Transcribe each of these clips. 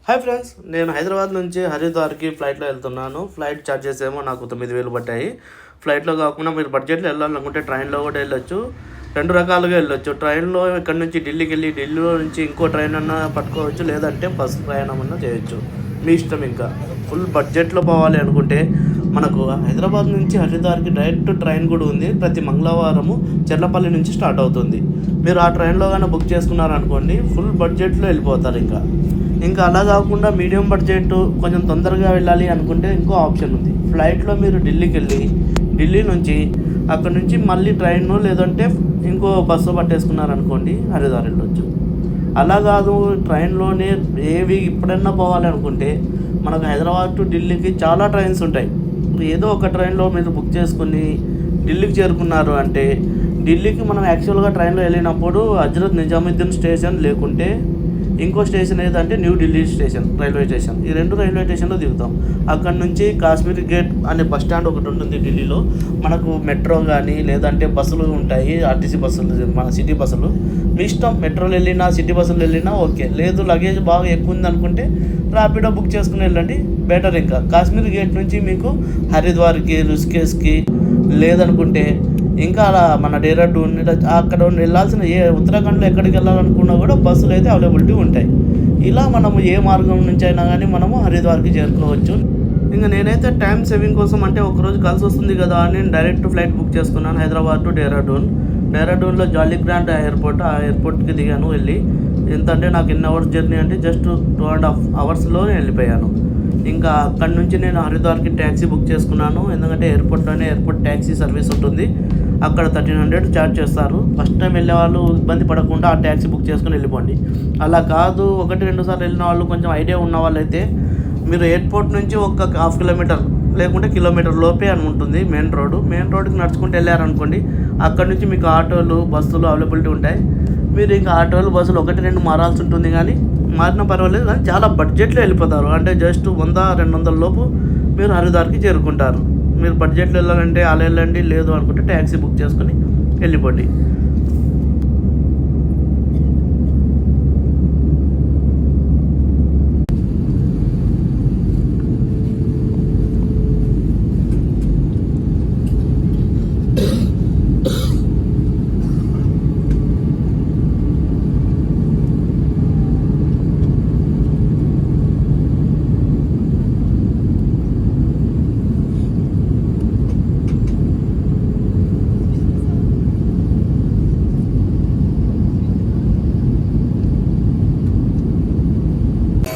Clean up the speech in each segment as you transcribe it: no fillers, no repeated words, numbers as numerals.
Hi friends, నేను హైదరాబాద్ నుంచి హరిద్వార్కి ఫ్లైట్లో వెళ్తున్నాను. ఫ్లైట్ ఛార్జెస్ ఏమో నాకు 9,000 పడ్డాయి. ఫ్లైట్లో కాకుండా మీరు బడ్జెట్లో వెళ్ళాలనుకుంటే ట్రైన్లో కూడా వెళ్ళొచ్చు. రెండు రకాలుగా వెళ్ళొచ్చు. ట్రైన్లో ఇక్కడ నుంచి ఢిల్లీకి వెళ్ళి ఢిల్లీలో నుంచి ఇంకో ట్రైన్ అన్నా పట్టుకోవచ్చు, లేదంటే బస్సు ప్రయాణం అన్నా చేయొచ్చు. మీ ఇష్టం. ఇంకా ఫుల్ బడ్జెట్లో పోవాలి అనుకుంటే మనకు హైదరాబాద్ నుంచి హరిద్వార్కి డైరెక్ట్ ట్రైన్ కూడా ఉంది. ప్రతి మంగళవారము చెర్లపల్లి నుంచి స్టార్ట్ అవుతుంది. మీరు ఆ ట్రైన్లో కానీ బుక్ చేసుకున్నారనుకోండి, ఫుల్ బడ్జెట్లో వెళ్ళిపోతారు. ఇంకా అలా కాకుండా మీడియం బడ్జెట్ కొంచెం తొందరగా వెళ్ళాలి అనుకుంటే ఇంకో ఆప్షన్ ఉంది. ఫ్లైట్లో మీరు ఢిల్లీకి వెళ్ళి ఢిల్లీ నుంచి అక్కడ నుంచి మళ్ళీ ట్రైన్ లేదంటే ఇంకో బస్సు పట్టేసుకున్నారనుకోండి, హరిద్వార్ వెళ్ళొచ్చు. అలా కాదు, ట్రైన్లోనే ఏవి ఇప్పుడన్నా పోవాలి అనుకుంటే మనకు హైదరాబాద్ టు ఢిల్లీకి చాలా ట్రైన్స్ ఉంటాయి. ఏదో ఒక ట్రైన్లో మీరు బుక్ చేసుకుని ఢిల్లీకి చేరుకున్నారు అంటే, ఢిల్లీకి మనం యాక్చువల్గా ట్రైన్లో వెళ్ళినప్పుడు హజ్రత్ నిజాముద్దీన్ స్టేషన్ లేకుంటే ఇంకో స్టేషన్ ఏదంటే new Delhi station, railway station. ఈ రెండు రైల్వే స్టేషన్లో దిగుతాం. అక్కడ నుంచి కాశ్మీర్ గేట్ అనే బస్ స్టాండ్ ఒకటి ఉంటుంది ఢిల్లీలో. మనకు మెట్రో కానీ లేదంటే బస్సులు ఉంటాయి, ఆర్టీసీ బస్సులు, మన సిటీ బస్సులు. మీ ఇష్టం, మెట్రోలు వెళ్ళినా సిటీ బస్సులు వెళ్ళినా ఓకే. లేదు లగేజ్ బాగా ఎక్కువ ఉంది అనుకుంటే ర్యాపిడో బుక్ చేసుకుని వెళ్ళండి, బెటర్. ఇంకా కాశ్మీర్ గేట్ నుంచి మీకు హరిద్వార్కి, రుషికేశ్కి, లేదనుకుంటే ఇంకా అలా మన డెహ్రాడూన్ అక్కడ వెళ్ళాల్సిన ఉత్తరాఖండ్లో ఎక్కడికి వెళ్ళాలనుకున్నా కూడా బస్సులు అయితే అవైలబిలిటీ ఉంటాయి. ఇలా మనము ఏ మార్గం నుంచి అయినా కానీ మనము హరిద్వార్కి చేరుకోవచ్చు. ఇంకా నేనైతే టైం సేవింగ్ కోసం అంటే ఒకరోజు కలిసి వస్తుంది కదా అని నేను డైరెక్ట్ ఫ్లైట్ బుక్ చేసుకున్నాను, హైదరాబాద్ టు డెహ్రాడూన్లో జాలీ గ్రాంట్ ఎయిర్పోర్ట్, ఆ ఎయిర్పోర్ట్కి దిగాను. వెళ్ళి ఎంత అంటే నాకు ఎన్ని అవర్స్ జర్నీ అంటే జస్ట్ 2.5 అవర్స్లో వెళ్ళిపోయాను. ఇంకా అక్కడి నుంచి నేను హరిద్వార్కి ట్యాక్సీ బుక్ చేసుకున్నాను. ఎందుకంటే ఎయిర్పోర్ట్లోనే ఎయిర్పోర్ట్ ట్యాక్సీ సర్వీస్ ఉంటుంది. అక్కడ 1300 ఛార్జ్ చేస్తారు. ఫస్ట్ టైం వెళ్ళే వాళ్ళు ఇబ్బంది పడకుండా ఆ ట్యాక్సీ బుక్ చేసుకుని వెళ్ళిపోండి. అలా కాదు, 1-2 సార్లు వెళ్ళిన వాళ్ళు, కొంచెం ఐడియా ఉన్న వాళ్ళైతే మీరు ఎయిర్పోర్ట్ నుంచి ఒక 1/2 కిలోమీటర్ లేకుంటే కిలోమీటర్ లోపే అని ఉంటుంది మెయిన్ రోడ్కి నడుచుకుంటూ వెళ్ళారనుకోండి, అక్కడ నుంచి మీకు ఆటోలు, బస్సులు అవైలబిలిటీ ఉంటాయి. మీరు ఇంకా ఆటోలు, బస్సులు 1-2 మారాల్సి ఉంటుంది, కానీ మారినా పర్వాలేదు. కానీ చాలా బడ్జెట్లో వెళ్ళిపోతారు. అంటే జస్ట్ 100-200 లోపు మీరు హరిద్వార్కి చేరుకుంటారు. మీరు బడ్జెట్లో వెళ్ళాలంటే అలా వెళ్ళండి, లేదు అనుకుంటే ట్యాక్సీ బుక్ చేసుకుని వెళ్ళిపోండి.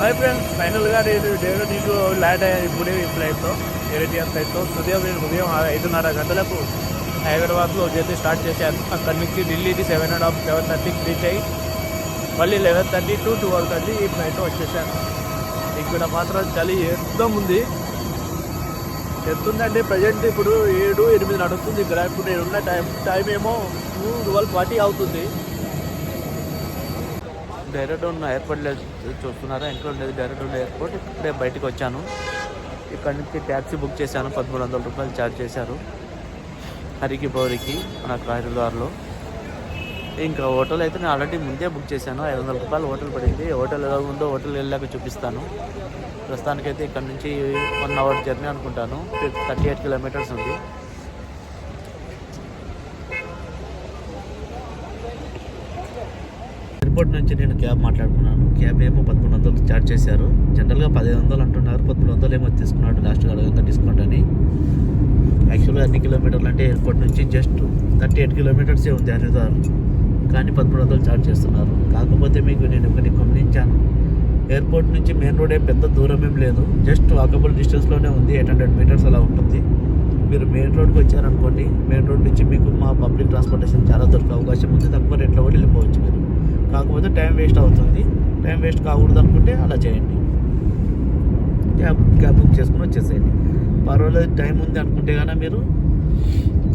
హాయ్ ఫ్రెండ్స్, ఫైనల్గా నేను డెహ్రాడూన్కు ల్యాండ్ అయ్యాను ఇప్పుడే ఈ ఫ్లైట్లో, ఎయిర్ ఇండియా ఫ్లైట్లో. ఉదయం 5:30 గంటలకు హైదరాబాద్లో జర్నీ స్టార్ట్ చేశాను. అక్కడి నుంచి ఢిల్లీకి 7:30కి రీచ్ అయ్యి మళ్ళీ 11:30 to 12:30 ఈ ఫ్లైట్లో వచ్చేసాను. ఇక్కడ మాత్రం చలి ఎంతో ఉంది. ఎంతుందంటే ప్రజెంట్ ఇప్పుడు 7-8 నడుస్తుంది ఇక్కడ. ఇప్పుడు నేనున్న టైం ఏమో 12:40 అవుతుంది. డెహ్రాడూన్ ఎయిర్పోర్ట్లో చూస్తున్నారా, ఎంత ఉండేది డెహ్రాడూన్ ఎయిర్పోర్ట్. ఇప్పుడే బయటకు వచ్చాను. ఇక్కడ నుంచి ట్యాక్సీ బుక్ చేశాను, 1,300 రూపాయలు ఛార్జ్ చేశారు హరికి పౌరికి నాకు హరిద్వార్లో. ఇంకా హోటల్ అయితే నేను ఆల్రెడీ ముందే బుక్ చేశాను, 500 రూపాయలు హోటల్ పడింది. హోటల్ ఎలా ఉందో హోటల్ వెళ్ళాక చూపిస్తాను. ప్రస్తుతానికైతే ఇక్కడ నుంచి 1 అవర్ జర్నీ అనుకుంటాను, 38 కిలోమీటర్స్ ఉంది. ఎయిర్పోర్ట్ నుంచి నేను క్యాబ్ మాట్లాడుకున్నాను. క్యాబ్ ఏమో 1,300 ఛార్జ్ చేశారు. జనరల్గా 1,500 అంటున్నారు, 1,300 ఏమో తీసుకున్నాడు లాస్ట్ అడగంతా డిస్కౌంట్ అని. యాక్చువల్గా అన్ని కిలోమీటర్లు అంటే ఎయిర్పోర్ట్ నుంచి జస్ట్ 38 కిలోమీటర్సే ఉంది హరిద్వార్, కానీ 1,300 ఛార్జ్ చేస్తున్నారు. కాకపోతే మీకు నేను ఒకటి గమనించాను, ఎయిర్పోర్ట్ నుంచి మెయిన్ రోడ్ ఏం పెద్ద దూరం ఏం లేదు, జస్ట్ వాకబుల్ డిస్టెన్స్లోనే ఉంది. 800 మీటర్స్ అలా ఉంటుంది. మీరు మెయిన్ రోడ్కి వచ్చారనుకోండి, మెయిన్ రోడ్ నుంచి మీకు మా పబ్లిక్ ట్రాన్స్పోర్టేషన్ చాలా దొరికే అవకాశం ఉంది. తక్కువ రేట్లో కూడా వెళ్ళిపోవచ్చు మీరు. కాకపోతే టైం వేస్ట్ అవుతుంది. టైం వేస్ట్ కాకూడదు అనుకుంటే అలా చేయండి, క్యాబ్ బుక్ చేసుకుని వచ్చేసేయండి. పర్వాలేదు, టైం ఉంది అనుకుంటే కానీ మీరు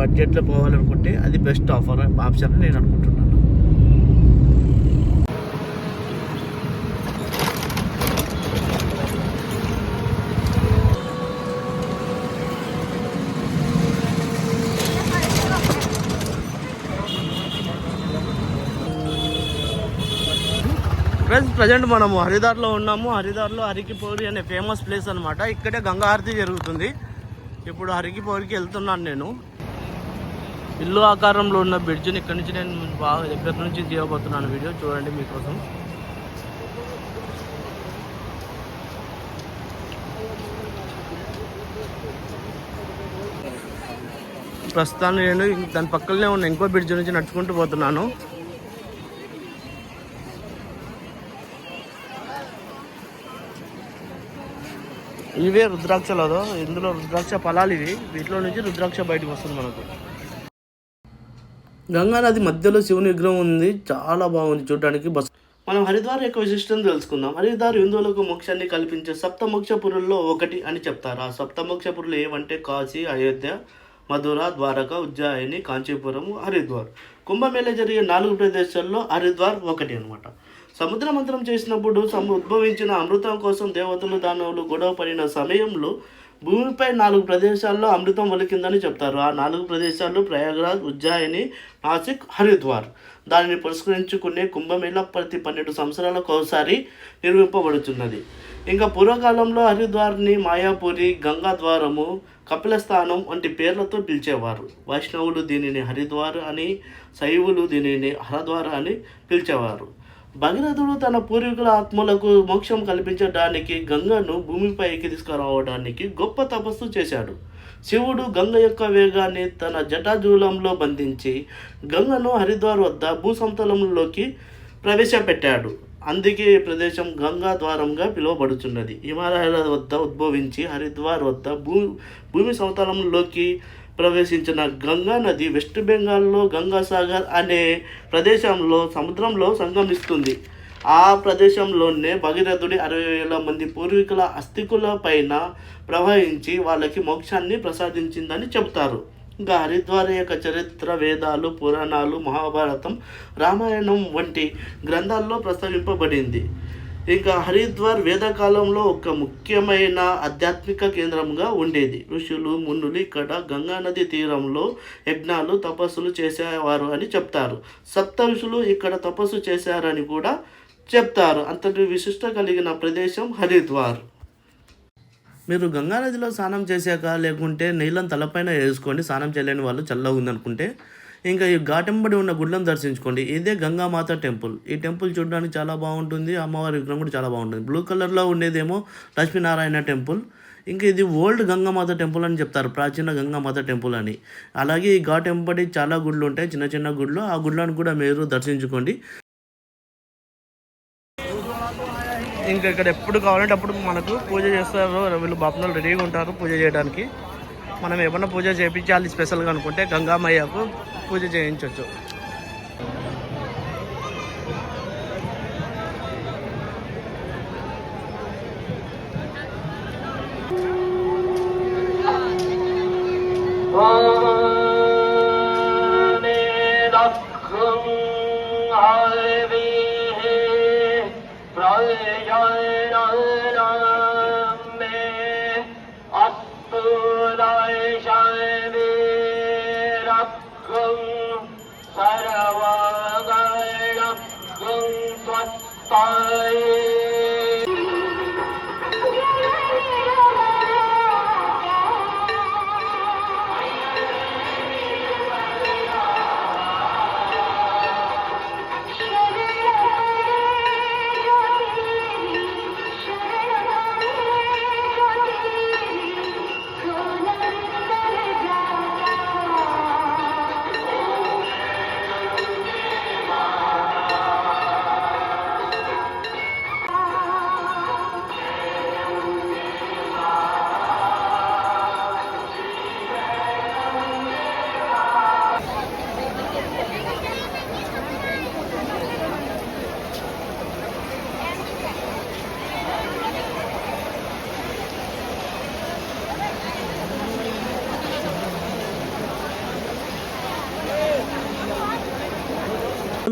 బడ్జెట్లో పోవాలనుకుంటే అది బెస్ట్ ఆప్షన్ అని నేను అనుకుంటున్నాను. ఫ్రెండ్స్, ప్రజెంట్ మనము హరిద్వార్లో ఉన్నాము. హరిద్వార్లో హరికి పౌరి అనే ఫేమస్ ప్లేస్ అనమాట. ఇక్కడే గంగా హారతి జరుగుతుంది. ఇప్పుడు హరికి పౌరికి వెళ్తున్నాను నేను. ఇల్లు ఆకారంలో ఉన్న బ్రిడ్జ్ని ఇక్కడ నుంచి నేను బాగా దగ్గర నుంచి తీయబోతున్నాను. వీడియో చూడండి మీకోసం. ప్రస్తుతాన్ని నేను దాని పక్కనే ఉన్న ఇంకో బ్రిడ్జ్ నుంచి నడుచుకుంటూ పోతున్నాను. ఇవే రుద్రాక్షలు, ఇందులో రుద్రాక్ష ఫలాలు ఇవి. వీటిలో నుంచి రుద్రాక్ష బయటకు వస్తుంది మనకు. గంగా నది మధ్యలో శివుని విగ్రహం ఉంది. చాలా బాగుంది చూడడానికి. మనం హరిద్వార్ యొక్క విశిష్టం తెలుసుకుందాం. హరిద్వార్ హిందువులకు మోక్షాన్ని కల్పించే సప్తమోక్షపురుల్లో ఒకటి అని చెప్తారు. ఆ సప్తమోక్షపురులు ఏమంటే కాశీ, అయోధ్య, మధుర, ద్వారక, ఉజ్జయిని, కాంచీపురం, హరిద్వార్. కుంభమేళ జరిగే 4 ప్రదేశాల్లో హరిద్వార్ ఒకటి అనమాట. సముద్ర మంత్రం చేసినప్పుడు ఉద్భవించిన అమృతం కోసం దేవతలు దానవులు గొడవ పడిన సమయంలో భూమిపై 4 ప్రదేశాల్లో అమృతం ఒలికిందని చెప్తారు. ఆ 4 ప్రదేశాలు ప్రయాగరాజ్, ఉజ్జయిని, నాసిక్, హరిద్వార్. దానిని పురస్కరించుకునే కుంభమేళ ప్రతి 12 సంవత్సరాలకు ఒకసారి నిర్వహింపబడుతున్నది. ఇంకా పూర్వకాలంలో హరిద్వార్ని మాయాపురి, గంగా ద్వారము, కపిలస్థానం వంటి పేర్లతో పిలిచేవారు. వైష్ణవులు దీనిని హరిద్వార్ అని, శైవులు దీనిని హరద్వార్ అని పిలిచేవారు. భగీరథుడు తన పూర్వీకుల ఆత్మలకు మోక్షం కల్పించడానికి గంగను భూమిపైకి తీసుకురావడానికి గొప్ప తపస్సు చేశాడు. శివుడు గంగ యొక్క వేగాన్ని తన జటాజూలంలో బంధించి గంగను హరిద్వార్ వద్ద భూసంతలంలోకి ప్రవేశపెట్టాడు. అందుకే ఈ ప్రదేశం గంగా ద్వారంగా పిలువబడుతున్నది. హిమాలయాల వద్ద ఉద్భవించి హరిద్వార్ వద్ద భూమి సమతలంలోకి ప్రవేశించిన గంగా నది వెస్ట్ బెంగాల్లో గంగాసాగర్ అనే ప్రదేశంలో సముద్రంలో సంగమిస్తుంది. ఆ ప్రదేశంలోనే భగీరథుడి 60,000 మంది పూర్వీకుల అస్థికుల పైన ప్రవహించి వాళ్ళకి మోక్షాన్ని ప్రసాదించిందని చెబుతారు. ఇంకా హరిద్వార్ యొక్క చరిత్ర వేదాలు, పురాణాలు, మహాభారతం, రామాయణం వంటి గ్రంథాల్లో ప్రస్తావింపబడింది. ఇంకా హరిద్వార్ వేదకాలంలో ఒక ముఖ్యమైన ఆధ్యాత్మిక కేంద్రంగా ఉండేది. ఋషులు, మునులు ఇక్కడ గంగా నది తీరంలో యజ్ఞాలు, తపస్సులు చేసేవారు అని చెప్తారు. సప్త ఋషులు ఇక్కడ తపస్సు చేశారని కూడా చెప్తారు. అంతటి విశిష్ట కలిగిన ప్రదేశం హరిద్వార్. మీరు గంగా నదిలో స్నానం చేశాక లేకుంటే నీళ్ళని తలపైన వేసుకోండి. స్నానం చేయలేని వాళ్ళు చల్లగా ఉందనుకుంటే ఇంకా ఈ ఘాటెంబడి ఉన్న గుడ్లను దర్శించుకోండి. ఇదే గంగామాత టెంపుల్. ఈ టెంపుల్ చూడడానికి చాలా బాగుంటుంది. అమ్మవారి విగ్రహం కూడా చాలా బాగుంటుంది. బ్లూ కలర్లో ఉండేదేమో లక్ష్మీనారాయణ టెంపుల్. ఇంకా ఇది ఓల్డ్ గంగామాత టెంపుల్ అని చెప్తారు, ప్రాచీన గంగామాత టెంపుల్ అని. అలాగే ఈ ఘాటెంబడి చాలా గుళ్ళు ఉంటాయి, చిన్న చిన్న గుళ్ళు. ఆ గుళ్ళను కూడా మీరు దర్శించుకోండి. ఇంకా ఇక్కడ ఎప్పుడు కావాలంటే అప్పుడు మనకు పూజ చేస్తారు. వీళ్ళు బాపనలు రెడీగా ఉంటారు పూజ చేయడానికి. మనం ఏమన్నా పూజ చేయించాలి స్పెషల్గా అనుకుంటే గంగామయ్యకు పూజ చేయించవచ్చు.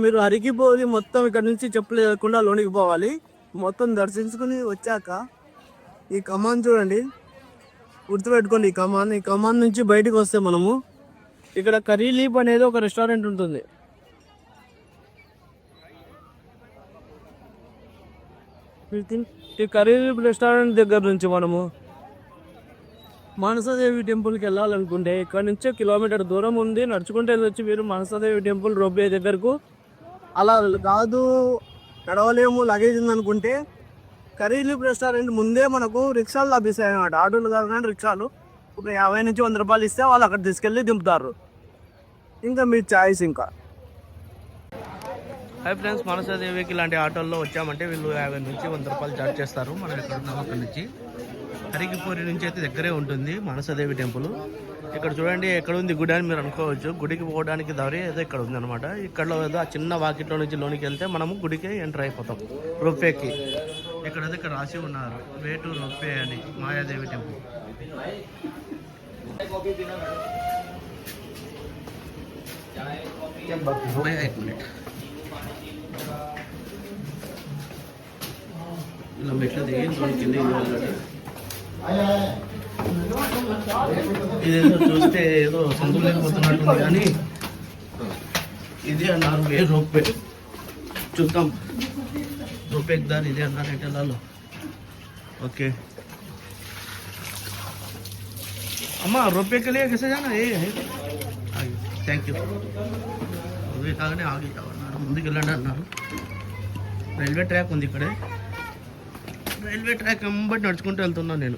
మీరు హరికిపోయి మొత్తం ఇక్కడ నుంచి చెప్పులు లేకుండా లోనికి పోవాలి. మొత్తం దర్శించుకుని వచ్చాక ఈ కమాన్ చూడండి, గుర్తుపెట్టుకోండి. ఈ కమాన్ నుంచి బయటకు వస్తే మనము ఇక్కడ కర్రీ లీప్ అనేది ఒక రెస్టారెంట్ ఉంటుంది. ఈ కరీం రెస్టారెంట్ దగ్గర నుంచి మనము మనసాదేవి టెంపుల్కి వెళ్ళాలనుకుంటే ఇక్కడ నుంచే కిలోమీటర్ దూరం ఉంది. నడుచుకుంటే వెళ్ళొచ్చు మీరు మనసాదేవి టెంపుల్ రోప్వే దగ్గరకు. అలా కాదు నడవలేము లగేజ్ ఉందనుకుంటే కరీం రెస్టారెంట్ ముందే మనకు రిక్షాలు లభిస్తాయి అన్నమాట. ఆటోలు కాదు కానీ రిక్షాలు ఇప్పుడు 50 నుంచి 100 రూపాయలు ఇస్తే వాళ్ళు అక్కడ తీసుకెళ్ళి దింపుతారు. ఇంకా మీ చాయిస్. ఇంకా హాయ్ ఫ్రెండ్స్, మనసాదేవికి ఇలాంటి ఆటోల్లో వచ్చామంటే వీళ్ళు 50 నుంచి 100 రూపాయలు చార్జ్ చేస్తారు. మనం ఎక్కడ ఉన్నాం అక్కడి నుంచి హరికిపూరి నుంచి అయితే దగ్గరే ఉంటుంది మనసాదేవి టెంపుల్. ఇక్కడ చూడండి ఎక్కడ ఉంది గుడి అని మీరు అనుకోవచ్చు. గుడికి పోవడానికి దారి ఏదో ఇక్కడ ఉంది అనమాట. ఇక్కడ ఏదో ఆ చిన్న వాకిట్లో నుంచి లోనికి వెళ్తే మనము గుడికి ఎంటర్ అయిపోతాం రోప్వేకి. ఇక్కడైతే ఇక్కడ రాసి ఉన్నారు వే టు రోప్వే అని మాయాదేవి టెంపుల్. एक मिनट ఇలా మెట్లు దిగి కింద ఇదేదో చూస్తే ఏదో సందులు లేకపోతున్నట్టుంది కానీ ఇది అన్నారు వే రోప్వే. చూద్దాం రోప్వే దారి ఇదే అన్నారు అంటే వెళ్ళాలో. ఓకే అమ్మా రోప్వే के लिए कैसे जाना है? Thank you. కాగానే ఆగి అన్నారు ముందుకు వెళ్ళండి అన్నారు. రైల్వే ట్రాక్ ఉంది ఇక్కడే. రైల్వే ట్రాక్ వెంబడి నడుచుకుంటూ వెళ్తున్నాను నేను.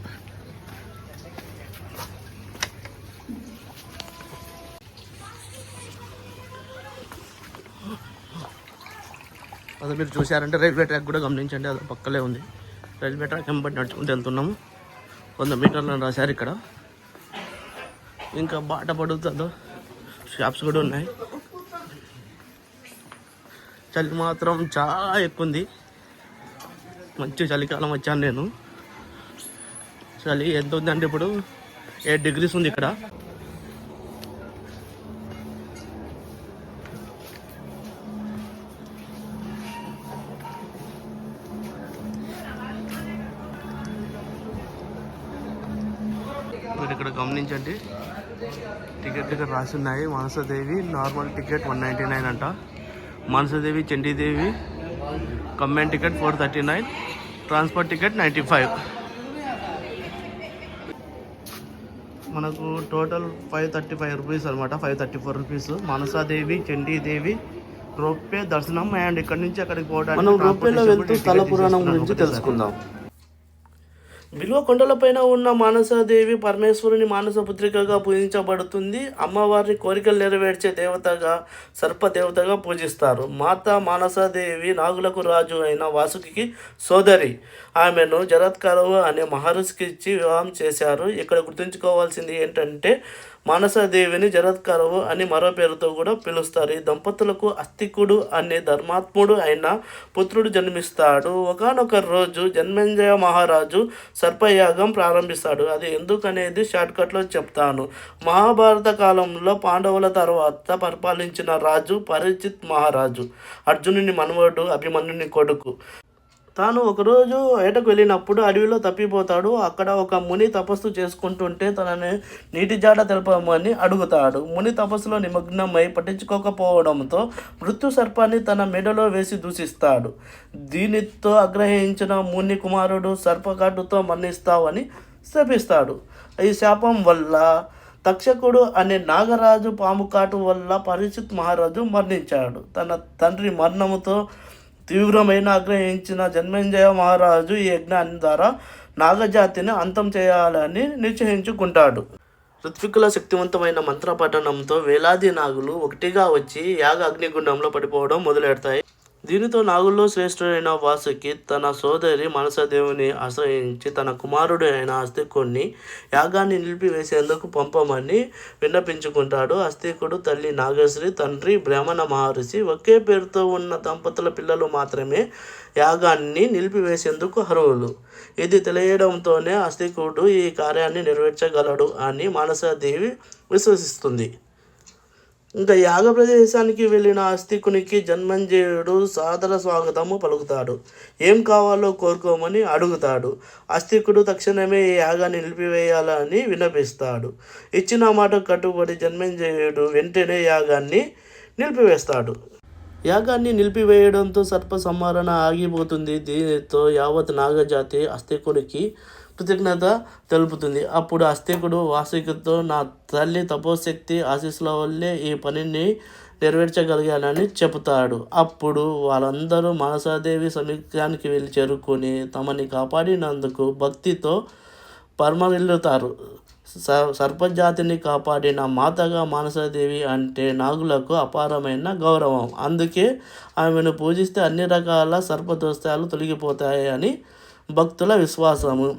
అది మీరు చూసారంటే రైల్వే ట్రాక్ కూడా గమనించండి, అది పక్కలే ఉంది. రైల్వే ట్రాక్ వెంబడి నడుచుకుంటూ వెళ్తున్నాము. 100 మీటర్లను రాశారు ఇక్కడ. ఇంకా బాట పడుతుందో షాప్స్ కూడా ఉన్నాయి. చలి మాత్రం చాలా ఎక్కువ ఉంది. మంచి చలికాలం వచ్చాను నేను. చలి ఎంత ఉందంటే ఇప్పుడు 8 degrees ఉంది ఇక్కడ. మీరు ఇక్కడ గమనించండి టికెట్ దగ్గర రాసి ఉన్నాయి. మనసాదేవి నార్మల్ టికెట్ 199 అంట. Mansa Devi Chandi Devi combine ticket 439, transport ticket 95. మనకు టోటల్ 535 రూపీస్ అనమాట. 534 రూపీస్ మనసాదేవి చండీదేవి రోప్వే దర్శనం. అండ్ ఇక్కడ నుంచి అక్కడికి పోవడానికి మనం రోప్వేలో వెళ్తూ స్థల పురాణం గురించి తెలుసుకుందాం. విలువ కొండలపైన ఉన్న మానసాదేవి పరమేశ్వరుని మానస పుత్రికగా పూజించబడుతుంది. అమ్మవారిని కోరికలు నెరవేర్చే దేవతగా సర్పదేవతగా పూజిస్తారు. మాత మానసాదేవి నాగులకు రాజు అయిన వాసుకి సోదరి. ఆమెను జరత్కారవు అనే మహర్షికి ఇచ్చి వివాహం చేశారు. ఇక్కడ గుర్తుంచుకోవాల్సింది ఏంటంటే మానసాదేవిని జరత్కారవు అని మరో పేరుతో కూడా పిలుస్తారు. ఈ దంపతులకు అస్తికుడు అనే ధర్మాత్ముడు అయిన పుత్రుడు జన్మిస్తాడు. ఒకానొక రోజు జన్మేంజయ మహారాజు సర్పయాగం ప్రారంభిస్తాడు. అది ఎందుకనేది షార్ట్కట్లో చెప్తాను. మహాభారత కాలంలో పాండవుల తర్వాత పరిపాలించిన రాజు పరీచిత్ మహారాజు. అర్జునుని మనవడు, అభిమన్యుని కొడుకు. తాను ఒకరోజు వేటకు వెళ్ళినప్పుడు అడవిలో తప్పిపోతాడు. అక్కడ ఒక ముని తపస్సు చేసుకుంటుంటే తనని నీటి జాడ తెలపమని అడుగుతాడు. ముని తపస్సులో నిమగ్నమై పట్టించుకోకపోవడంతో మృత్యు సర్పాన్ని తన మెడలో వేసి దూషిస్తాడు. దీనితో ఆగ్రహించిన ముని కుమారుడు సర్పకాటుతో మరణిస్తావని శపిస్తాడు. ఈ శాపం వల్ల తక్షకుడు అనే నాగరాజు పాము కాటు వల్ల పరీక్షిత్ మహారాజు మరణించాడు. తన తండ్రి మరణముతో తీవ్రమైన ఆగ్రహించిన జన్మేంజయ మహారాజు ఈ యజ్ఞాన్ని ద్వారా నాగజాతిని అంతం చేయాలని నిశ్చయించుకుంటాడు. ఋత్వికుల శక్తివంతమైన మంత్ర పఠనంతో వేలాది నాగులు ఒకటిగా వచ్చి యాగ అగ్నిగుండంలో పడిపోవడం మొదలెడతాయి. దీనితో నాగుల్లో శ్రేష్ఠుడైన వాసుకి తన సోదరి మనసాదేవిని ఆశ్రయించి తన కుమారుడు అయిన అస్తికుడిని యాగాన్ని నిలిపివేసేందుకు పంపమని విన్నపించుకుంటాడు. అస్తికుడు తల్లి నాగశ్రీ, తండ్రి బ్రాహ్మణ మహర్షి ఒకే పేరుతో ఉన్న దంపతుల పిల్లలు మాత్రమే యాగాన్ని నిలిపివేసేందుకు అర్హులు. ఇది తెలియడంతోనే అస్తికుడు ఈ కార్యాన్ని నెరవేర్చగలడు అని మనసాదేవి విశ్వసిస్తుంది. ఇంకా యాగ ప్రదేశానికి వెళ్ళిన అస్తికునికి జన్మంజయుడు సాదర స్వాగతము పలుకుతాడు. ఏం కావాలో కోరుకోమని అడుగుతాడు. అస్తికుడు తక్షణమే ఈ యాగాన్ని నిలిపివేయాలని విన్నపిస్తాడు. ఇచ్చిన మాట కట్టుబడి జన్మంజయుడు వెంటనే యాగాన్ని నిలిపివేస్తాడు. యాగాన్ని నిలిపివేయడంతో సర్ప సంహరణ ఆగిపోతుంది. దీనితో యావత్ నాగజాతి అస్తికుడికి కృతజ్ఞత తెలుపుతుంది. అప్పుడు అస్తికుడు వాసుకితో, నా తల్లి తపోశక్తి ఆశీస్సుల వల్లే ఈ పనిని నెరవేర్చగలిగానని చెబుతాడు. అప్పుడు వాళ్ళందరూ మనసాదేవి సమీపానికి వెళ్ళి చేరుకొని తమని కాపాడినందుకు భక్తితో పరమరిల్లుతారు. సర్పజాతిని కాపాడిన మాతగా మానసాదేవి అంటే నాగులకు అపారమైన గౌరవం. అందుకే ఆమెను పూజిస్తే అన్ని రకాల సర్పదోషాలు తొలగిపోతాయి అని భక్తుల విశ్వాసము.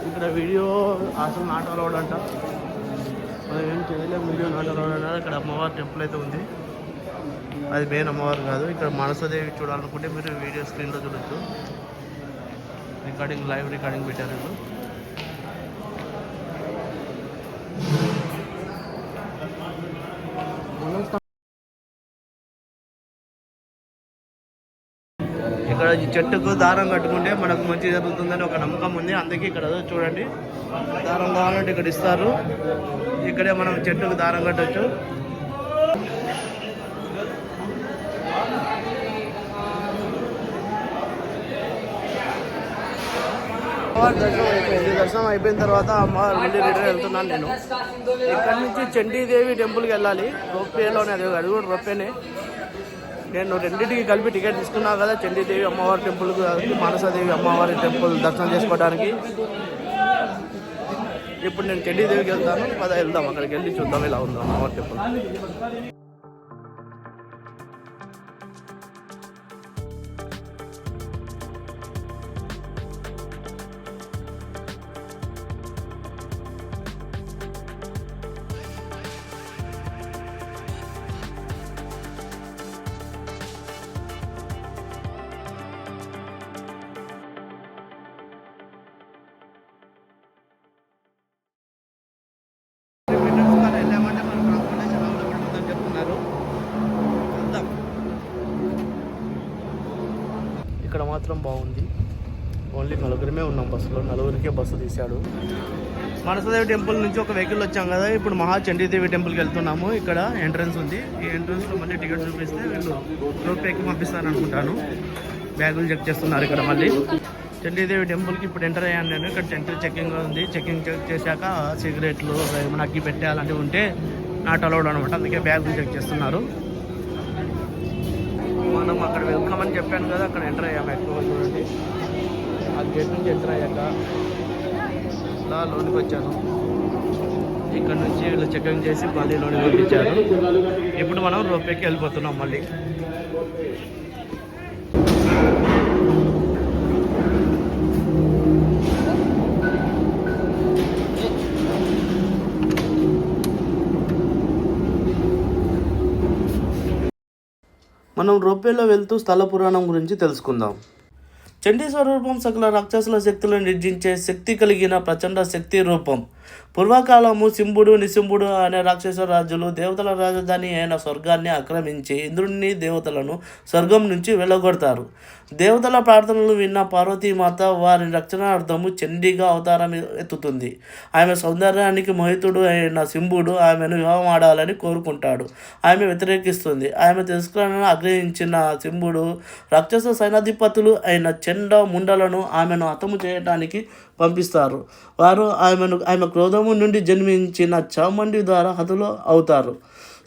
ఇక్కడ వీడియో అసలు నాట్ అలౌడ్ అంట, మనం ఏం చేయలేము. వీడియో నాట్ అలౌడ్ అంటారు. ఇక్కడ అమ్మవారి టెంపుల్ అయితే ఉంది, అది మెయిన్ అమ్మవారు కాదు. ఇక్కడ మనసాదేవి చూడాలనుకుంటే మీరు వీడియో స్క్రీన్లో చూడొచ్చు. రికార్డింగ్, లైవ్ రికార్డింగ్ పెట్టారు వీళ్ళు. ఇక్కడ ఈ చెట్టుకు దారం కట్టుకుంటే మనకు మంచి జరుగుతుందని ఒక నమ్మకం ఉంది. అందుకే ఇక్కడ చూడండి, దారం కావాలంటే ఇక్కడ ఇస్తారు. ఇక్కడే మనం చెట్టుకు దారం కట్టవచ్చు. దర్శనం అయిపోయిన తర్వాత అమ్మవారు మళ్ళీ రిటర్న్ వెళ్తున్నాను నేను. ఇక్కడ నుంచి చండీదేవి టెంపుల్కి వెళ్ళాలి. రోప్పేలోనే, అది కూడా రోప్పేనే. నేను రెండింటికి కలిపి టికెట్ తీసుకున్నా కదా, చండీదేవి అమ్మవారి టెంపుల్కి, మానసాదేవి అమ్మవారి టెంపుల్ దర్శనం చేసుకోవడానికి. ఇప్పుడు నేను చండీదేవికి వెళ్తాను. వెళ్దాం, అక్కడికి వెళ్ళి చూద్దాం ఎలా ఉందో అమ్మవారి టెంపుల్. ఇక్కడ మాత్రం బాగుంది. ఓన్లీ నలుగురమే ఉన్నాం బస్సులో, నలుగురికే బస్సు తీశాడు. మనసాదేవి టెంపుల్ నుంచి ఒక వెహికల్ వచ్చాం కదా, ఇప్పుడు మహాచండీదేవి టెంపుల్కి వెళ్తున్నాము. ఇక్కడ ఎంట్రన్స్ ఉంది. ఈ ఎంట్రన్స్లో మళ్ళీ టికెట్ చూపిస్తే వీళ్ళు రూపాయికి పంపిస్తారు అనుకుంటాను. బ్యాగులు చెక్ చేస్తున్నారు ఇక్కడ. మళ్ళీ చండీదేవి టెంపుల్కి ఇప్పుడు ఎంటర్ అయ్యాను నేను. ఇక్కడ ఎంట్రీ చెక్కింగ్ ఉంది. చెక్కింగ్ చెక్ చేశాక సిగరెట్లు ఏమైనా అగ్గి పెట్టే అలాంటివి ఉంటే నాట్ అలౌడ్ అనమాట. అందుకే బ్యాగులు చెక్ చేస్తున్నారు. మనం అక్కడ వెల్కమ్ అని చెప్పాను కదా, అక్కడ ఎంటర్ అయ్యాము. ఎక్కువ చూడండి, ఆ గేట్ నుంచి ఎంటర్ అయ్యాక ఇలా లోనికి వచ్చాను. ఇక్కడ నుంచి వీళ్ళు చెకింగ్ చేసి మళ్ళీ లోనికి పంపించారు. ఇప్పుడు మనం రోపేకి వెళ్ళిపోతున్నాం మళ్ళీ. మనం రోప్వేలో వెళ్తూ స్థల పురాణం గురించి తెలుసుకుందాం. చండీ స్వరూపం సకల రాక్షసుల శక్తులను నిర్జించే శక్తి కలిగిన ప్రచండ శక్తి రూపం. పూర్వకాలము శింభుడు, నిశింభుడు అనే రాక్షస రాజులు దేవతల రాజధాని అయిన స్వర్గాన్ని ఆక్రమించి ఇంద్రుడిని, దేవతలను స్వర్గం నుంచి వెళ్ళగొడతారు. దేవతల ప్రార్థనలు విన్న పార్వతీమాత వారి రక్షణార్థము చండీగా అవతారం ఎత్తుతుంది. ఆమె సౌందర్యానికి మోహితుడు అయిన శింభుడు ఆమెను వివాహం ఆడాలని కోరుకుంటాడు. ఆమె వ్యతిరేకిస్తుంది. ఆమె తిరస్కరణను ఆగ్రహించిన శింభుడు రాక్షస సైనాధిపతులు అయిన చండ ముండలను ఆమెను హతము చేయడానికి పంపిస్తారు. వారు ఆమె క్రోధము నుండి జన్మించిన చాముండి ద్వారా హతులు అవుతారు.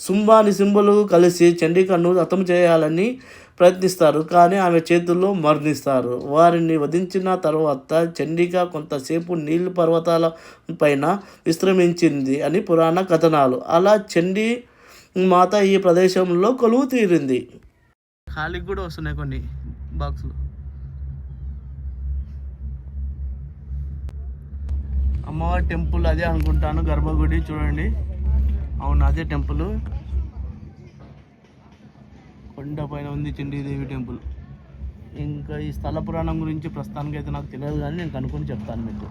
శుంభ, నిశింభులు కలిసి చండికను హతం చేయాలని ప్రయత్నిస్తారు, కానీ ఆమె చేతుల్లో మరణిస్తారు. వారిని వధించిన తర్వాత చండిక కొంతసేపు నీళ్ళు పర్వతాల పైన విశ్రమించింది అని పురాణ కథనాలు. అలా చండీ మాత ఈ ప్రదేశంలో కొలువు తీరింది. ఖాళీకి కూడా వస్తున్నాయి కొన్ని బాక్సులు. అమ్మవారి టెంపుల్ అదే అనుకుంటాను, గర్భగుడి చూడండి. అవును, అదే టెంపుల్. కొండ పైన ఉంది చండీదేవి టెంపుల్. ఇంకా ఈ స్థల పురాణం గురించి ప్రస్తుతానికి అయితే నాకు తెలియదు, కానీ నేను కనుక్కొని చెప్తాను మీకు.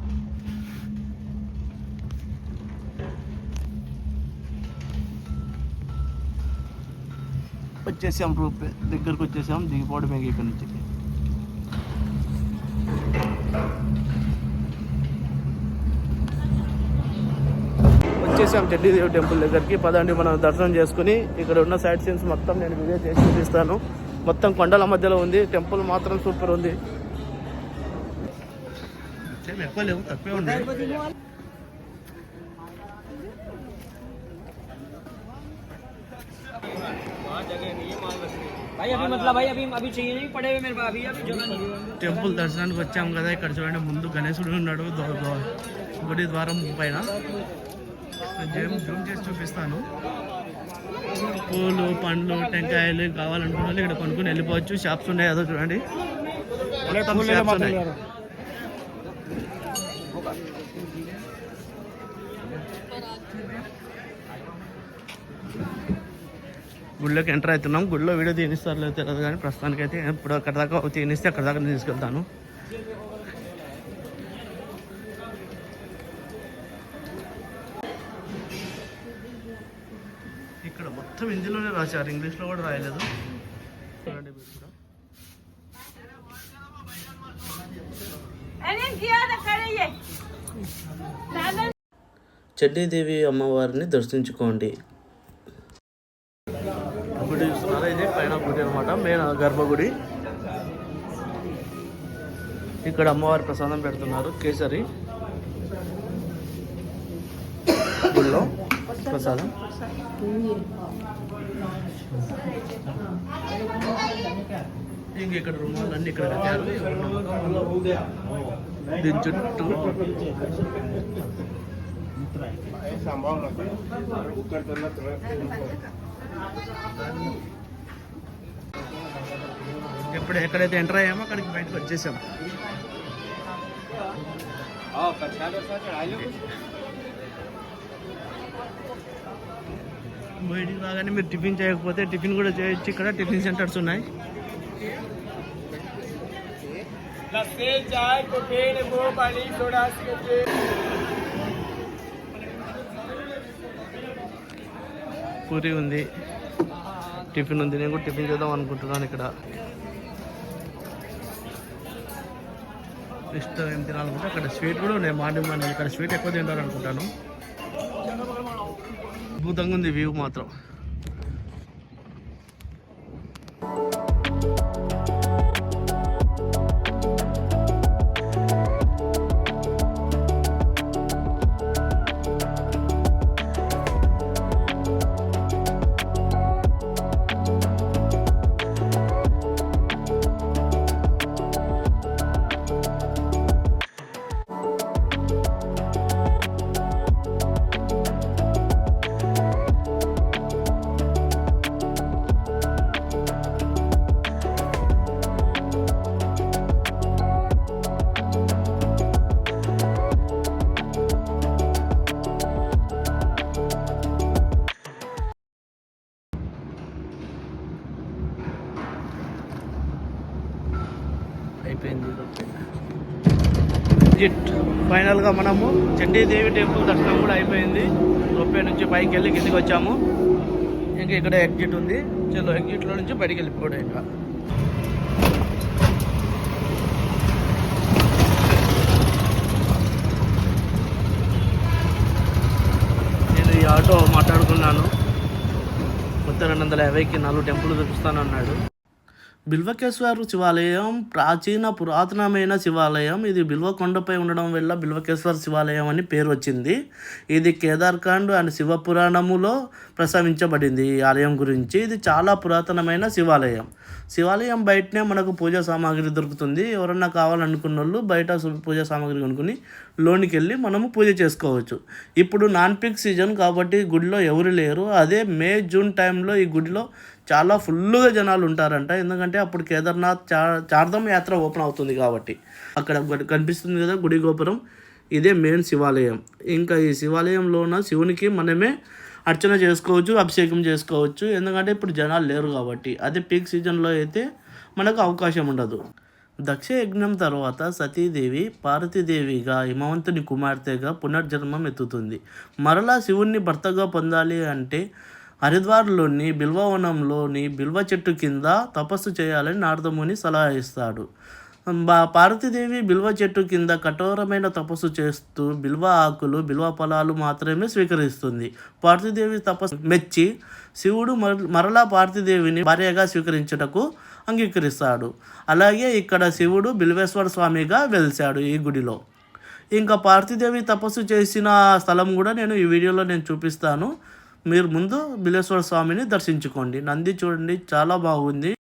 వచ్చేసాం, రూప్ దగ్గరకు వచ్చేసాం, దిగిపోవడం ఇక్కడ నుంచి. వచ్చేసాం చెడ్డీదేవి టెంపుల్ దగ్గరికి. పదండి మనం దర్శనం చేసుకుని ఇక్కడ ఉన్న సైట్ సీన్స్ మొత్తం నేను వీడియో చేసి చూపిస్తాను. మొత్తం కొండల మధ్యలో ఉంది, టెంపుల్ మాత్రం సూపర్ ఉంది. ఎక్కువ లేవు, తక్కువే ఉన్నాయి. టెంపుల్ దర్శనానికి వచ్చాం కదా, ఇక్కడ చూడండి ముందు గణేశుడు ఉన్నాడు గుడి ద్వారం పైన. జూమ్ చేసి చూపిస్తాను. పూలు, పండ్లు, టెంకాయలు కావాలనుకున్న వాళ్ళు ఇక్కడ కొనుక్కొని వెళ్ళిపోవచ్చు. షాప్స్ ఉన్నాయి, అదో చూడండి షాప్స్ ఉన్నాయి. గుడిలోకి ఎంటర్ అవుతున్నాం. గుడిలో వీడియో తీనిస్తారు లేదు తెలియదు, కానీ ప్రస్తుతానికి అయితే ఇప్పుడు అక్కడ దాకా తీనిస్తే అక్కడ దాకా నేను తీసుకెళ్తాను. ఇక్కడ మొత్తం హిందీలోనే రాశారు, ఇంగ్లీష్లో కూడా రాయలేదు. చూడండి మీరు కూడా. చెడ్డీదేవి అమ్మవారిని దర్శించుకోండి. గుడి చూస్తున్నారా, ఇదే పైన గుడి అనమాట, మెయిన్ గర్భగుడి. ఇక్కడ అమ్మవారి ప్రసాదం పెడుతున్నారు, కేసరి గుడిలో ప్రసాదం. ఇంక ఇక్కడ రుమాలు అన్ని ఇక్కడ కట్టారు. దీని చుట్టూ ఇప్పుడు ఎక్కడైతే ఎంటర్ అయ్యామో అక్కడికి బయటకు వచ్చేసాం. బయటికి రాగానే మీరు టిఫిన్ చేయకపోతే టిఫిన్ కూడా చేయొచ్చు. ఇక్కడ టిఫిన్ సెంటర్స్ ఉన్నాయి. పూరి ఉంది, టిఫిన్ ఉంది. నేను కూడా టిఫిన్ చేద్దాం అనుకుంటున్నాను. ఇక్కడ ఇష్టం ఏం తినాలనుకుంటే అక్కడ స్వీట్ కూడా ఉన్నాయి. మార్నింగ్ ఇక్కడ స్వీట్ ఎక్కువ తింటారు అనుకుంటాను. అద్భుతంగా ఉంది వ్యూ మాత్రం. అయిపోయింది. ఫైనల్గా మనము చెడ్డీదేవి టెంపుల్ దర్శనం కూడా అయిపోయింది. రొప్పే నుంచి పైకి వెళ్ళి కిందికి వచ్చాము. ఇంకా ఇక్కడ ఎగ్జిట్ ఉంది. చలో ఎగ్జిట్లో నుంచి బయటికి వెళ్ళిపోవడం. ఇంకా నేను ఈ ఆటో మాట్లాడుకున్నాను. మొత్తం 250కి 4 టెంపుల్ చూపిస్తానన్నాడు. బిల్వకేశ్వర శివాలయం పురాతనమైన శివాలయం. ఇది బిల్వకొండపై ఉండడం వల్ల బిల్వకేశ్వర శివాలయం అని పేరు వచ్చింది. ఇది కేదార్ఖండ్ అండ్ శివపురాణములో ప్రస్తావించబడింది. ఈ ఆలయం గురించి ఇది చాలా పురాతనమైన శివాలయం. శివాలయం బయటనే మనకు పూజా సామాగ్రి దొరుకుతుంది. ఎవరన్నా కావాలనుకున్న వాళ్ళు బయట పూజా సామాగ్రి కొనుక్కొని లోనికి వెళ్ళి మనము పూజ చేసుకోవచ్చు. ఇప్పుడు నాన్ పీక్ సీజన్ కాబట్టి గుడిలో ఎవరు లేరు. అదే మే జూన్ టైంలో ఈ గుడిలో చాలా ఫుల్గా జనాలు ఉంటారంట. ఎందుకంటే అప్పుడు కేదార్నాథ్ చార్ధామ్ యాత్ర ఓపెన్ అవుతుంది కాబట్టి. అక్కడ కనిపిస్తుంది కదా గుడి గోపురం, ఇదే మెయిన్ శివాలయం. ఇంకా ఈ శివాలయంలోన శివునికి మనమే అర్చన చేసుకోవచ్చు, అభిషేకం చేసుకోవచ్చు. ఎందుకంటే ఇప్పుడు జనాలు లేరు కాబట్టి. అదే పీక్ సీజన్లో అయితే మనకు అవకాశం ఉండదు. దక్ష యజ్ఞం తర్వాత సతీదేవి పార్వతీదేవిగా హిమవంతుని కుమార్తెగా పునర్జన్మం ఎత్తుతుంది. మరలా శివుణ్ణి భర్తగా పొందాలి అంటే హరిద్వార్లోని బిల్వవనంలోని బిల్వ చెట్టు కింద తపస్సు చేయాలని నారదముని సలహా ఇస్తాడు. పార్వతీదేవి బిల్వ చెట్టు కింద కఠోరమైన తపస్సు చేస్తూ బిల్వ ఆకులు బిల్వ ఫలాలు మాత్రమే స్వీకరిస్తుంది. పార్వతీదేవి తపస్సు మెచ్చి శివుడు మరలా పార్వతీదేవిని భార్యగా స్వీకరించుటకు అంగీకరిస్తాడు. అలాగే ఇక్కడ శివుడు బిల్వేశ్వర స్వామిగా వెలిశాడు ఈ గుడిలో. ఇంకా పార్వతీదేవి తపస్సు చేసిన స్థలం కూడా నేను ఈ వీడియోలో చూపిస్తాను. మీరు ముందు బిల్వేశ్వర స్వామిని దర్శించుకోండి. నంది చూడండి, చాలా బాగుంది.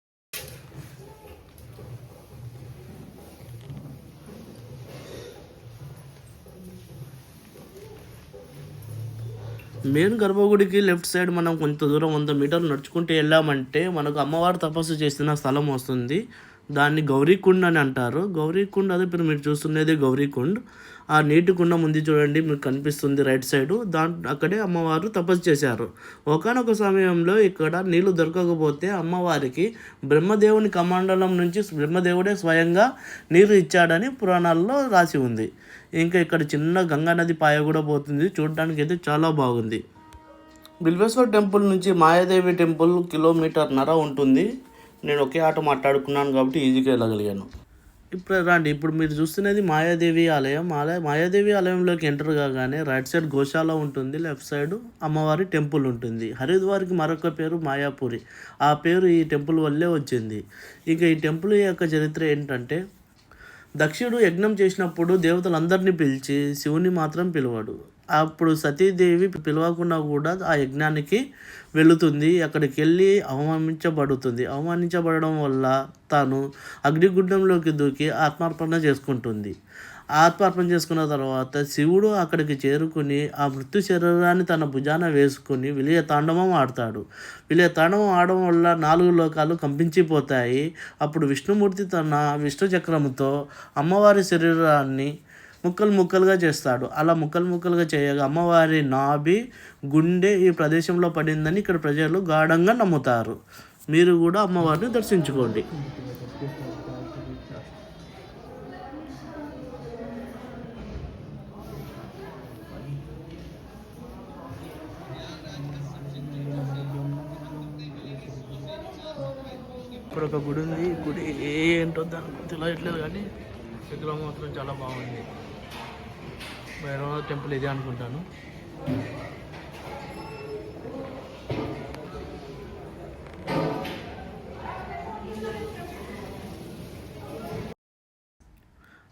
మెయిన్ గర్భగుడికి లెఫ్ట్ సైడ్ మనం కొంత దూరం 100 మీటర్లు నడుచుకుంటూ వెళ్ళామంటే మనకు అమ్మవారు తపస్సు చేసిన స్థలం వస్తుంది. దాన్ని గౌరీకుండ్ అని అంటారు. గౌరీకుండ్ అదే ఇప్పుడు మీరు చూస్తున్నది గౌరీకుండ్. ఆ నీటి కుండ ముందు చూడండి, మీకు కనిపిస్తుంది రైట్ సైడు. అక్కడే అమ్మవారు తపస్సు చేశారు. ఒకానొక సమయంలో ఇక్కడ నీళ్లు దొరకకపోతే అమ్మవారికి బ్రహ్మదేవుని కమండలం నుంచి బ్రహ్మదేవుడే స్వయంగా నీరు ఇచ్చాడని పురాణాల్లో రాసి ఉంది. ఇంకా ఇక్కడ చిన్న గంగా నది పాయ కూడా పోతుంది. చూడడానికి అయితే చాలా బాగుంది. బిల్వేశ్వర్ టెంపుల్ నుంచి మాయాదేవి టెంపుల్ 1.5 కిలోమీటర్ ఉంటుంది. నేను ఒకే ఆట మాట్లాడుకున్నాను కాబట్టి ఈజీగా వెళ్ళగలిగాను. ఇప్పుడు మీరు చూస్తున్నది మాయాదేవి ఆలయం. మాయాదేవి ఆలయంలోకి ఎంటర్ కాగానే రైట్ సైడ్ గోశాల ఉంటుంది, లెఫ్ట్ సైడ్ అమ్మవారి టెంపుల్ ఉంటుంది. హరిద్వార్కి మరొక పేరు మాయాపురి. ఆ పేరు ఈ టెంపుల్ వల్లే వచ్చింది. ఇక ఈ టెంపుల్ యొక్క చరిత్ర ఏంటంటే, దక్షుడు యజ్ఞం చేసినప్పుడు దేవతలందరినీ పిలిచి శివుని మాత్రం పిలవాడు. అప్పుడు సతీదేవి పిలవకుండా కూడా ఆ యజ్ఞానికి వెళుతుంది. అక్కడికి వెళ్ళి అవమానించబడడం వల్ల తాను అగ్నిగుండంలోకి దూకి ఆత్మార్పణ చేసుకుంటుంది. ఆత్మార్పణ చేసుకున్న తర్వాత శివుడు అక్కడికి చేరుకుని ఆ మృత్యు శరీరాన్ని తన భుజాన వేసుకుని విలయ తాండవం ఆడతాడు. విలయ తాండవం ఆడడం వల్ల 4 లోకాలు కంపించిపోతాయి. అప్పుడు విష్ణుమూర్తి తన విష్ణు చక్రముతో అమ్మవారి శరీరాన్ని ముక్కలుగా చేస్తాడు. అలా ముక్కలుగా చేయగా అమ్మవారి నాభి, గుండె ఈ ప్రదేశంలో పడిందని ఇక్కడ ప్రజలు గాఢంగా నమ్ముతారు. మీరు కూడా అమ్మవారిని దర్శించుకోండి. ఇక్కడ ఒక గుడి ఉంది. గుడి ఏంటో దానికి తెలియట్లేదు, కానీ విగ్రహం మాత్రం చాలా బాగుంది. భైరవ టెంపుల్ ఇదే అనుకుంటాను.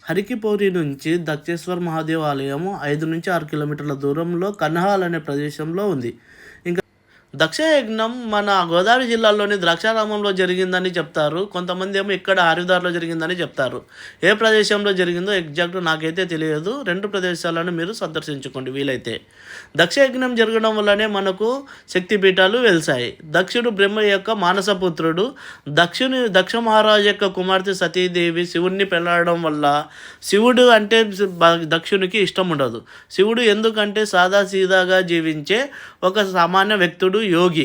హరికిపౌరి నుంచి దక్షేశ్వర్ మహాదేవ్ ఆలయము 5 నుంచి 6 కిలోమీటర్ల దూరంలో కన్హాల్ అనే ప్రదేశంలో ఉంది. ఇంకా దక్షయజ్ఞం మన గోదావరి జిల్లాలోని ద్రాక్షారామంలో జరిగిందని చెప్తారు. కొంతమంది ఏమో ఇక్కడ హరిద్వార్లో జరిగిందని చెప్తారు. ఏ ప్రదేశంలో జరిగిందో ఎగ్జాక్ట్ నాకైతే తెలియదు. 2 ప్రదేశాలను మీరు సందర్శించుకోండి వీలైతే. దక్షయజ్ఞం జరగడం వల్లనే మనకు శక్తిపీఠాలు వెలిసాయి. దక్షుడు బ్రహ్మ యొక్క మానసపుత్రుడు. దక్ష మహారాజు యొక్క కుమార్తె సతీదేవి శివుణ్ణి పెళ్ళాడడం వల్ల శివుడు అంటే దక్షునికి ఇష్టం ఉండదు. శివుడు ఎందుకంటే సాదాసీదాగా జీవించే ఒక సామాన్య వ్యక్తుడు, యోగి.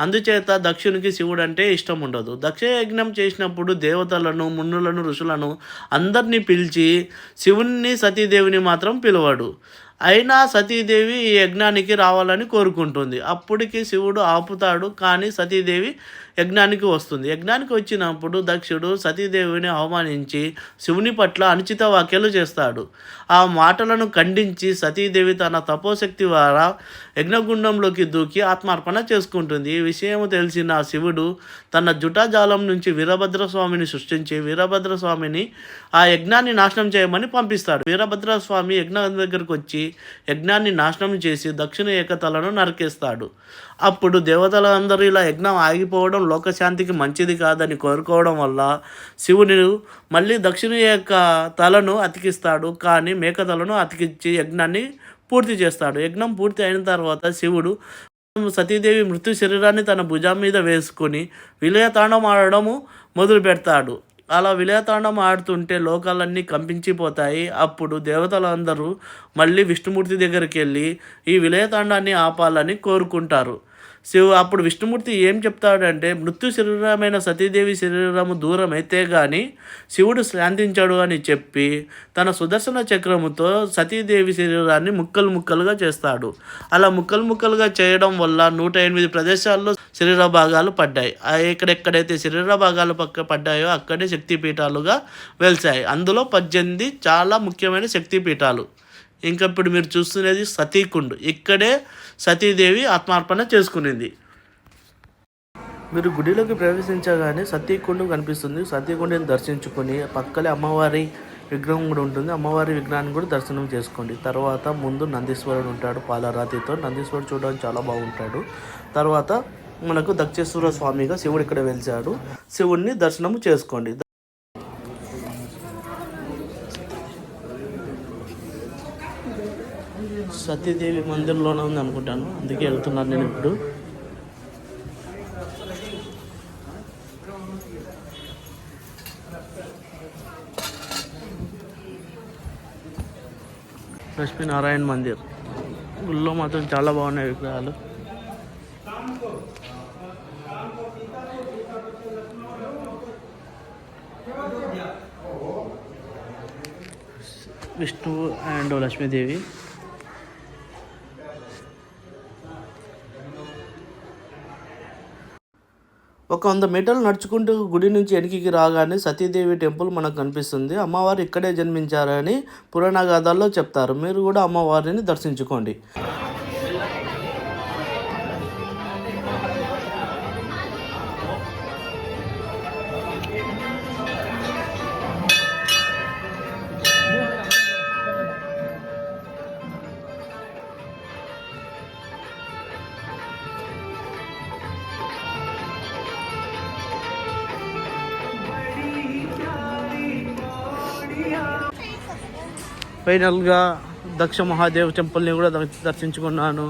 అందుచేత దక్షునికి శివుడు అంటే ఇష్టం ఉండదు. దక్షయజ్ఞం చేసినప్పుడు దేవతలను, మునులను, ఋషులను అందరినీ పిలిచి శివుణ్ణి, సతీదేవిని మాత్రం పిలవాడు. అయినా సతీదేవి ఈ యజ్ఞానికి రావాలని కోరుకుంటుంది. అప్పటికి శివుడు ఆపుతాడు, కానీ సతీదేవి యజ్ఞానికి వస్తుంది. యజ్ఞానికి వచ్చినప్పుడు దక్షుడు సతీదేవిని అవమానించి శివుని పట్ల అనుచిత వ్యాఖ్యలు చేస్తాడు. ఆ మాటలను ఖండించి సతీదేవి తన తపోశక్తి ద్వారా యజ్ఞగుండంలోకి దూకి ఆత్మార్పణ చేసుకుంటుంది. ఈ విషయం తెలిసిన శివుడు తన జుటాజాలం నుంచి వీరభద్రస్వామిని సృష్టించి వీరభద్రస్వామిని ఆ యజ్ఞాన్ని నాశనం చేయమని పంపిస్తాడు. వీరభద్రస్వామి యజ్ఞం దగ్గరకు వచ్చి యజ్ఞాన్ని నాశనం చేసి దక్షిణ ఏకతలను నరికేస్తాడు. అప్పుడు దేవతలందరూ ఇలా యజ్ఞం ఆగిపోవడం లోకశాంతికి మంచిది కాదని కోరుకోవడం వల్ల శివుని మళ్ళీ దక్షిణ యొక్క తలను అతికిస్తాడు. కానీ మేకతలను అతికించి యజ్ఞాన్ని పూర్తి చేస్తాడు. యజ్ఞం పూర్తి అయిన తర్వాత శివుడు సతీదేవి మృత్యు శరీరాన్ని తన భుజం మీద వేసుకొని విలయతాండం ఆడడము మొదలు పెడతాడు. అలా విలయతాండం ఆడుతుంటే లోకాలన్నీ కంపించిపోతాయి. అప్పుడు దేవతలందరూ మళ్ళీ విష్ణుమూర్తి దగ్గరికి వెళ్ళి ఈ విలయతాండాన్ని ఆపాలని కోరుకుంటారు. అప్పుడు విష్ణుమూర్తి ఏం చెప్తాడంటే, మృత్యు శరీరమైన సతీదేవి శరీరము దూరం అయితే కానీ శివుడు శాంతించాడు అని చెప్పి తన సుదర్శన చక్రముతో సతీదేవి శరీరాన్ని ముక్కలు ముక్కలుగా చేస్తాడు. అలా ముక్కలు ముక్కలుగా చేయడం వల్ల 108 ప్రదేశాల్లో శరీర భాగాలు పడ్డాయి. ఎక్కడెక్కడైతే శరీర భాగాలు పడ్డాయో అక్కడే శక్తిపీఠాలుగా వెలిసాయి. అందులో 18 చాలా ముఖ్యమైన శక్తిపీఠాలు. ఇంకా ఇప్పుడు మీరు చూస్తున్నది సతీకుండ్. ఇక్కడే సతీదేవి ఆత్మార్పణ చేసుకునింది. మీరు గుడిలోకి ప్రవేశించగానే సతీకుండ్ కనిపిస్తుంది. సతీకుండిని దర్శించుకొని పక్కనే అమ్మవారి విగ్రహం కూడా ఉంటుంది. అమ్మవారి విగ్రహాన్ని కూడా దర్శనం చేసుకోండి. తర్వాత ముందు నందీశ్వరుడు ఉంటాడు పాలరాతితో. నందీశ్వరుడు చూడడానికి చాలా బాగుంటాడు. తర్వాత మనకు దక్షేశ్వర స్వామిగా శివుడు ఇక్కడ వెలిసాడు. శివుడిని దర్శనం చేసుకోండి. సతీదేవి మందిర్లోనే ఉంది అనుకుంటాను, అందుకే వెళ్తున్నాను నేను ఇప్పుడు. లక్ష్మీనారాయణ మందిర్ గుళ్ళో మాత్రం చాలా బాగున్నాయి విగ్రహాలు. విష్ణువు అండ్ లక్ష్మీదేవి. ఒక 100 మీటర్లు నడుచుకుంటూ గుడి నుంచి వెనక్కి రాగానే సతీదేవి టెంపుల్ మనకు కనిపిస్తుంది. అమ్మవారు ఇక్కడే జన్మించారని పురాణ గాథల్లో చెప్తారు. మీరు కూడా అమ్మవారిని దర్శించుకోండి. ఫైనల్గా దక్ష మహాదేవ్ టెంపుల్ని కూడా దర్శించుకున్నాను.